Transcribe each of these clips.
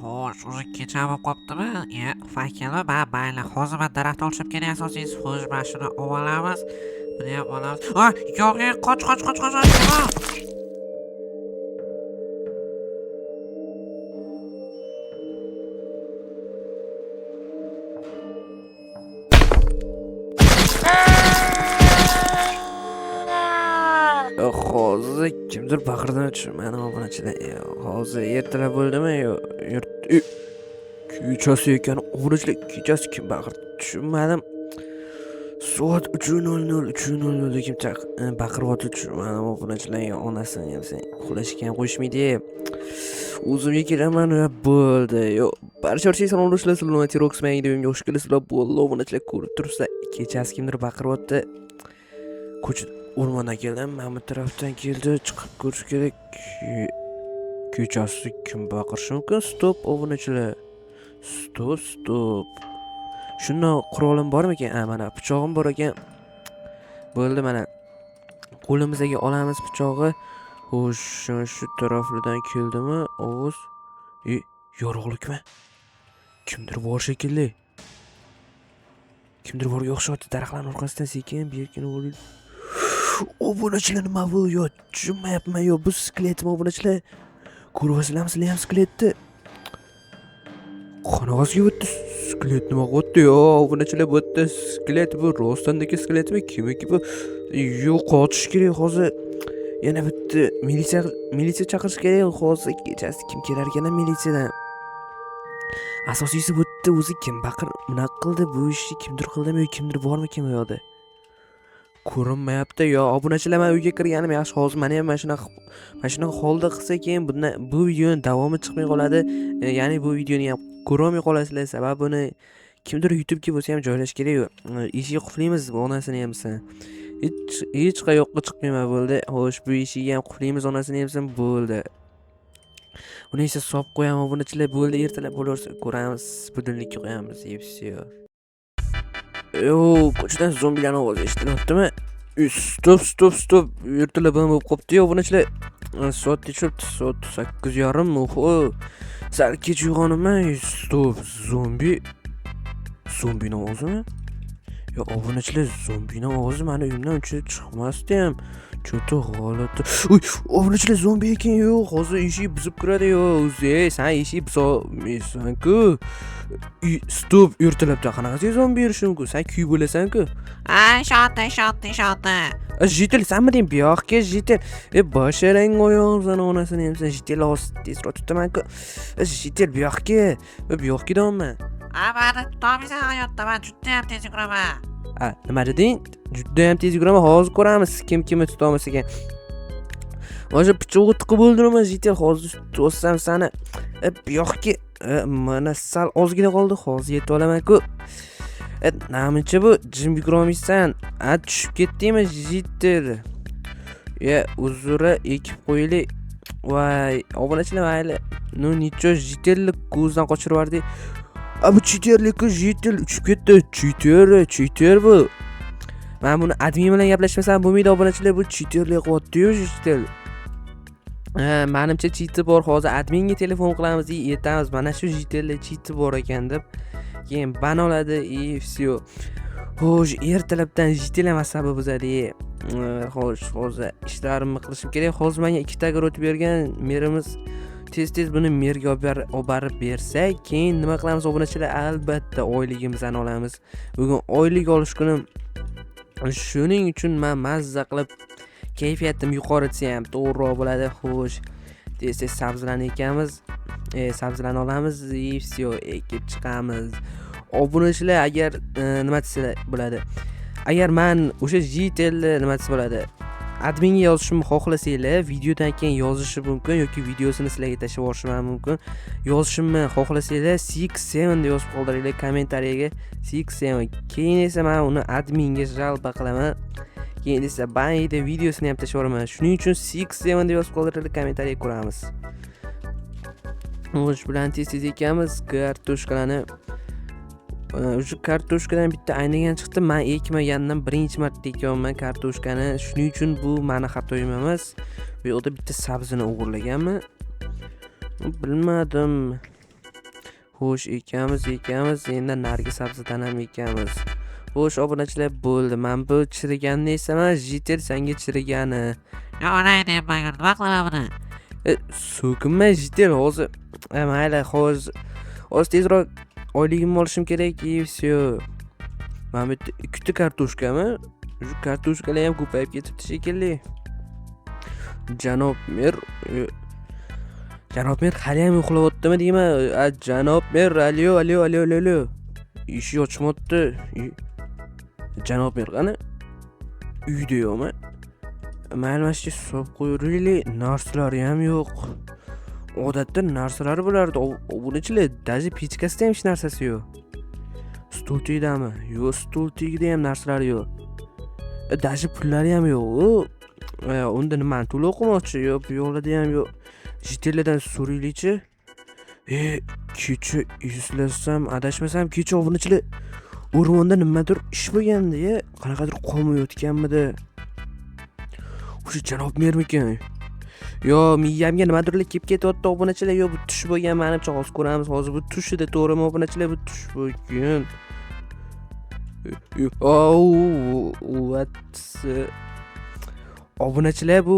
Xo'sh, o'zi kecha bo'lib qoptimi? Fakirmi? Mayli, hozir men daraxt olishib kelay asosiysi. Xo'sh, mana shuni olamiz. Buni ham olamiz. Yo'q, qoch. Hozir kimdir baqirdi mani obunachilar. Hozir ertalab bo'ldimi? Kechasi ekan, obunachilar kechasi kim baqirdi? Tushunmadim. Soat 3:00 kim baqiryapti tushunmadim obunachilar. Onasini ham sen uxlashga ham qo'yishmaydi. O'zimga kelaman va bo'ldi. Barcha salomlashlar, sizlarga T-Rox mayda uyimga xush kelasizlar. Bo'ldi obunachilar, ko'rib turibsizlar. Kechasi kimdir baqiryapti. Ko'cha o'rmondan keldim, mana bu tarafdan keldi, chiqib ko'rish kerak. Kechasi kim baqirishi mumkin? Stop obunachilar. Stop. Shunday qurolim bormikan? Mana pichog'im bor ekan. Bo'ldi, mana qo'limizga olamiz pichog'i. Xo'sh, shu taraflardan keldimi? Ovoz. Yorug'likmi? Kimdir bor shekilli. Kimdir borga o'xshatdi, daraxtlar orqasidan sekin berkin o'ril. Obunachilar nima bu? Tushunmayapman. Bu skeletmi obunachilar? Ko'ryapsizlarmi sizlar ham skeletni? Qanaqasiga o'tdi? Skelet nima qildi? Obunachilar bu yerda skelet bu rostandagi skeletmi? Kimiki bu? Qochish kerak hozir. Yana bitta militsiya chaqirish kerak hozir. Kechasi kim kelar ekan militsiyadan? Asosiysi bu yerda o'zi kim baqir bunaqa qildi? Bu ishni kimdir qildimi? Kimdir bormikan bu yoqda? Ko'rinmayapti. Obunachilar, men uyga kirganim yaxshi. Hozir meni ham mana shunaqa holda qilsa keyin bu videoning davomi chiqmay qoladi. Ya'ni bu videoni ham ko'rolmay qolasizlar. Sababi buni kimdir YouTube'ga bo'lsa ham joylash kerak. Eshik quflaymiz, onasini ham sen. Hech qayoqqa chiqmayman bo'ldi. Xo'sh, bu eshikni ham quflaymiz, onasini ham sen bo'ldi. Uni esa solib qo'yamiz obunachilar, bo'ldi. Ertalab bo'larsa ko'ramiz, budilnikka qo'yamiz. Все. Ko'chadan zombilarning ovozi eshitilyaptimi? Stop. Ertalab bo'lib qopti obunachilar. Soat nechapti? Soat 8:30. Oho. Sal kech uyg'onaman. Stop. Zombining ovozimi? Obunachilar, zombining ovozi meni uyimdan uncha chiqmasdi ham. Cho'ta holatda. Obunachilar zombi ekan. Hozir eshik buzib kiradi. O'zi, sen eshik buzmaysan-ku. Stop, ertalabda qanaqasiga zombi yurishi mumkin? Sen kuy bo'lasan-ku. Shoti. Jitel, sanmiding bu yoqqa jitel. Bosharang oyog'imsan onasini ham sen jitel tezroq tutaman-ku. Jitel bu yoqqa. Bu yoqqa deyapman. Mani tutolmaysan hayotda, men juda ham tez yuguraman. Nima deding? Juda ham tez yuguraman. Hozir ko'ramiz kimni tutolmas ekan. Hozir pichoqni tiqib o'ldiraman jitel. Hozir to'ssam seni. Bu yoqqa mana sal ozgina qoldi. Hozir yetib olaman-ku. Namuncha bu jim yugurolmaysan? Tushib ketdingmi jitel? Uzra ekib qo'yaylik. Voy, obunachilar mayli. Necha jitelni ko'zdan qochirib yubordi. Bu chiterlik-ku, jitel uchib ketdi. Chiter bu. Men buni admin bilan gaplashmasam bo'lmaydi obunachilar, bu chiterlik qilyapti-yu jitel. Menimcha chiti bor. Hozir adminga telefon qilamiz, aytamiz, mana shu jitelda chiti bor ekan deb. Keyin ban oladi, все. Xo'sh, ertalabdan jitel ham asabi buzadi. Xo'sh, hozir ishlarimni qilishim kerak. Hozir menga 2 ta o'tib bergan merimiz tez buni merga olib borib bersa, keyin nima qilamiz obunachilar? Albatta oyligimizni olamiz. Bugun oylik olish kunim. Shuning uchun men mazza qilib kayfiyatim yuqori desa ham to'g'riroq bo'ladi. Xo'sh, tez sabzlarni ekamiz. Sabzlarni olamiz, все, ekib chiqamiz. Obunachilar, agar nima desa bo'ladi? Agar men o'sha jitelni nima desa bo'ladi? Adminga yozishimni xohlasanglar, videodan keyin yozishi mumkin yoki videosini sizlarga tashlab yuborishim mumkin. Yozishimni xohlasanglar 67 deb yozib qoldiringlar kommentariyaga. 67. Keyin esa men uni adminga jalba qilaman. Keyin esa bayda videosini ham tashlab yuboraman. Shuning uchun 67 deb yozib qoldiringlar, kommentariyaga ko'ramiz. O'sh bilan tez ekamiz kartoshkalarni. O'sha kartoshkadan bitta aynagan chiqdi. Men ekmagandan birinchi marta ekyapman kartoshkani. Shuning uchun bu meni xatoyim emas. Bu yerda bitta sabzini o'g'irlaganman. Bilmadim. Xo'sh, ekamiz, endi narigi sabzidan ham ekamiz. Xo'sh, obunachilar bo'ldi. Men bu chiriganni esaman, jitel sanga chirigani. Yo, onay deyapman, nima qilaman buni? So'kinma jitel hozir. Mayli, hozir tezroq oyligimni olishim kerak, всё. Mana bu yerda 2 ta kartoshkami? Shu kartoshkalar ham ko'payib ketibdi shekilli. Janob mer hali ham uxlayaptimi deyman? Janob mer, alo. Eshik ochmayapti. Janob mer qani? Uyda yo'qmi? Mayli, mana shu solib qo'yaylik. Narsalari ham yo'q. Odatda narsalari bo'lardi. Obunachilar, даже pechkasida ham hech narsasi yo'q. Stul tegdimi? Yo'q, stul tagida ham narsalari yo'q. Даже pullari ham yo'q. Unda nimani to'la o'qimoqchi? Yo'q, bu yo'lda ham yo'q. Jitellardan so'raylikchi. Kecha izlasam, adashmasam, kecha obunachilar o'rmonda nimadir ish bo'lganda, qanaqadir qolmayotganmidi? O'sha janob mermikan? Yo, miyamga nimadirlar kelib ketyapti obunachilar. Yo, bu tush bo'lgan, menimcha hozir ko'ramiz. Hozir bu tushida, to'g'rimi obunachilar? Bu tush bo'lgan. Obunachilar, bu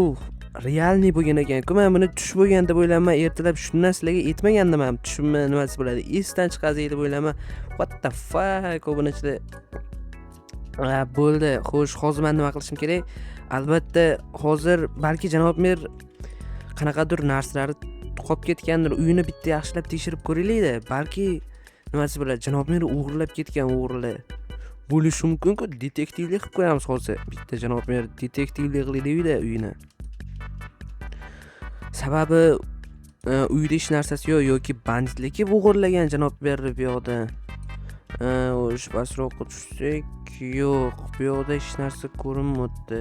realniy bo'lgan ekan-ku. Men buni tush bo'lgan deb o'ylayman. Ertalab shundan sizlarga aytmagandim ham. Tushimni nimasi bo'ladi? Esdan chiqadi deb o'ylayman. What the fuck obunachilar? Bo'ldi. Xo'sh, hozir men nima qilishim kerak? Albatta, hozir balki janob mer qanaqadir narsalari qolib ketgandir. Uyini bitta yaxshilab tekshirib ko'raylik-da. Balki nimasi bo'ladi? Janob mer o'g'irlab ketgan o'g'rilar. Bo'lishi mumkin-ku. Detektivlik qilib qo'yamiz hozir. Bitta janob mer detektivlik qilaylik-da uyini. Sababi uyda hech narsasi yo'q yoki banditlikka o'g'irlagan janob berdi bu yoqda. O'sh pastroqqa tushsak, yo'q, bu yoqda hech narsa ko'rinmayapti.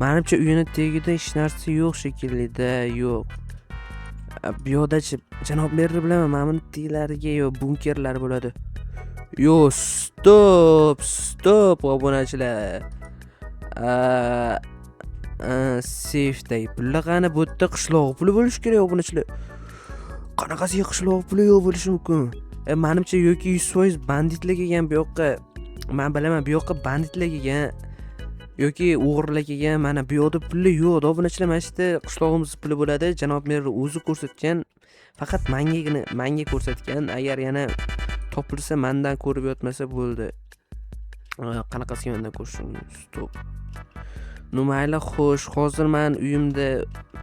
Menimcha uyini tagida hech narsa yo'q shekilli-da, yo'q. Bu yoqda-chi janob berdi bilaman, mana buni taglariga yo'q bunkerlar bo'ladi. Yo, stop obunachilar. Safety puli qani? Bu yerda qishloq puli bo'lish kerak obunachilar. Qanaqasiga qishloq puli yo'q bo'lishi mumkin? Menimcha yoki 100% banditlar kelgan bu yoqqa. Men bilaman, bu yoqqa banditlar kelgan yoki o'g'rilar kelgan. Mana bu yoqda puli yo'q. Obunachilar, mana shu yerda qishlog'imiz puli bo'ladi. Janob mer o'zi ko'rsatgan. Faqat menga ko'rsatgan. Agar yana topilsa, mendan ko'rib yotmasa bo'ldi. Qanaqasiga mendan ko'rishim? Stop. Mayli, xo'sh, hozir men uyimda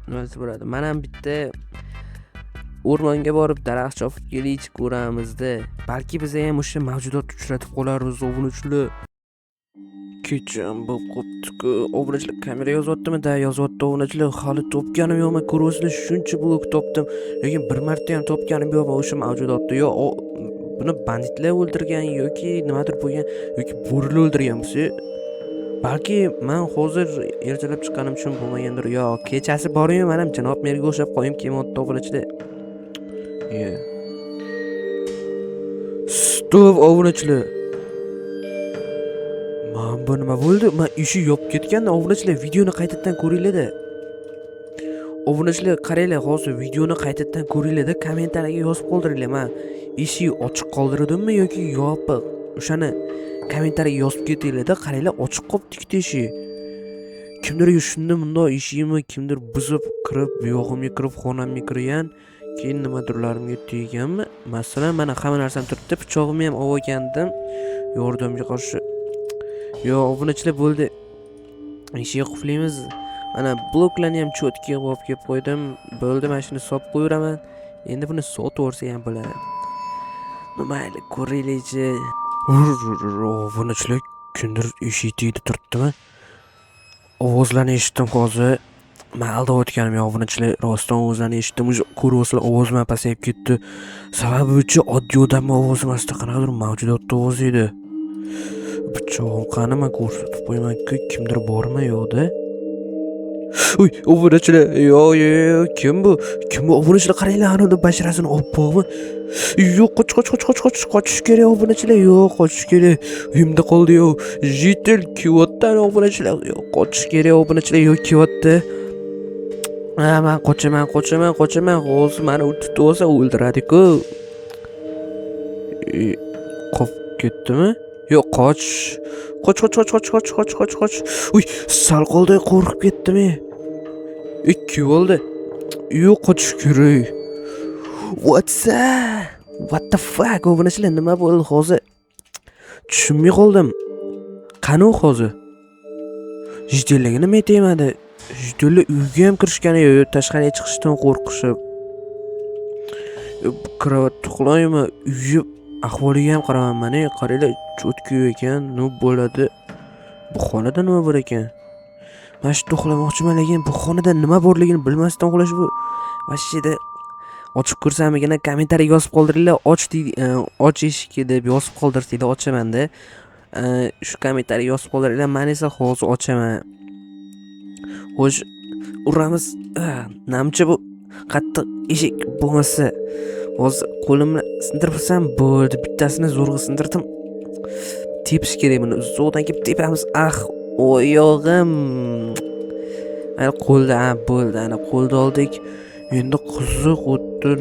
nimasi bo'ladi? Men ham bitta o'rmonga borib daraxt chopib kelaychi, ko'ramizda. Balki biz ham o'sha mavjudotni uchratib qolarmiz, obunachilar. Kecham bo'lib qopti-ku. Obunachilar kamera yozyaptimi-da? Yozyapti obunachilar. Hali topganim yo'qmi? Ko'rasizlar, shuncha blok topdim. Lekin bir marta ham topganim yo'qmi o'sha mavjudotni? Yo, buni banditlar o'ldirgan yoki nimadir bo'lgan yoki bo'rilar o'ldirgan bo'lsa, balki men hozir ertalab chiqqanim uchun bo'lmagandir. Yo, kechasi boring, men ham janob merga o'xshab qo'yim kelmoqda obunachilar. Stop obunachilar. Bu nima bo'ldi? Men eshik yopib ketganda obunachilar, videoni qaytadan ko'ringlar-da. Obunachilar, qaranglar, hozir videoni qaytadan ko'ringlar-da, kommentariyaga yozib qoldiringlar. Men eshik ochiq qoldirdimmi yoki yopiq? O'shani kommentariyaga yozib ketinglar-da. Qaranglar, ochiq qolibdi eshik. Kimdir shunda bundoq eshikni kimdir buzib kirib, bu yog'imga kirib, xonamga kirgan, keyin nimadirlarimga tegganmi? Masalan, mana hamma narsam turibdi, pichog'imni ham olgandim yordamga qarshi. Yo, obunachilar, bo'ldi. Eshikni qulflaymiz. Mana bloklarni ham cho'tga olib kelib qo'ydim. Bo'ldi, mana shuni solib qo'yiraman. Endi buni sotib o'rsa ham bo'ladi. Mayli, ko'raylikchi. Obunachilar, kimdir eshik tagida turibdimi? Ovozlarni eshitdim hozir. Men aldayotganim yo'q, obunachilar, rostdan ovozlarni eshitdim. Ko'ryapsizlar, ovozim pasayib ketdi. Sababi uchun oddiy odam ovozi emasdi, qanaqadir mavjudot ovozi edi. Pichog'im qani, men ko'rsatib qo'yman-ku, kimdir bormi yo'qda? Uy, obunachilar, yo, kim bu? Obunachilar, qaranglar, ana basharasini oppoqmi? Yo'q, qochish kerak obunachilar, yo'q, qochish kerak. Uyimda qoldi, yo'q. Jitel kiyotdan obunachilar, yo'q, qochish kerak obunachilar, yo'q, kiyotdi. Men qochaman. Hozir meni tutib olsa o'ldiradi-ku. qolib ketdimi? Yo'q, qoch. Qoch. Uy, sal qoldi, qo'rqib ketdim. Kim bo'ldi? Yo'q, qochish kerak. What's that? What the fuck? O'g'nishlar nima bo'ldi hozir? Tushunmay qoldim. Qani u hozir? Jiddiyligi nima tegmadi? Jiddiyllar uyga ham kirishgani yo'q, tashqariga chiqishdan qo'rqishib. Karavot uxlaymi? Uyib ahvoliga ham qaramayman. Qaranglar, cho'tki ekan, nima bo'ladi? Bu xonada nima bor ekan? Mana shu uxlamoqchiman, lekin bu xonada nima borligini bilmasdan uxlash bu. Vashida ochib ko'rsamigina kommentariyaga yozib qoldiringlar. Och eshikka deb yozib qoldirsanglar ochaman-da. Shu kommentariyaga yozib qoldiringlar. Men esa hozir ochaman. Xo'sh, uramiz. Namcha bu qattiq eshik bo'lmasa, hozir qo'limni sindirsam bo'ldi. Bittasini zo'rg'a sindirdim. Tepish kerak buni. Uzoqdan kelib tepamiz. Oyog'im. Mana qo'lda bo'ldi. Ana qo'lda oldik. Endi qiziq o'tdi.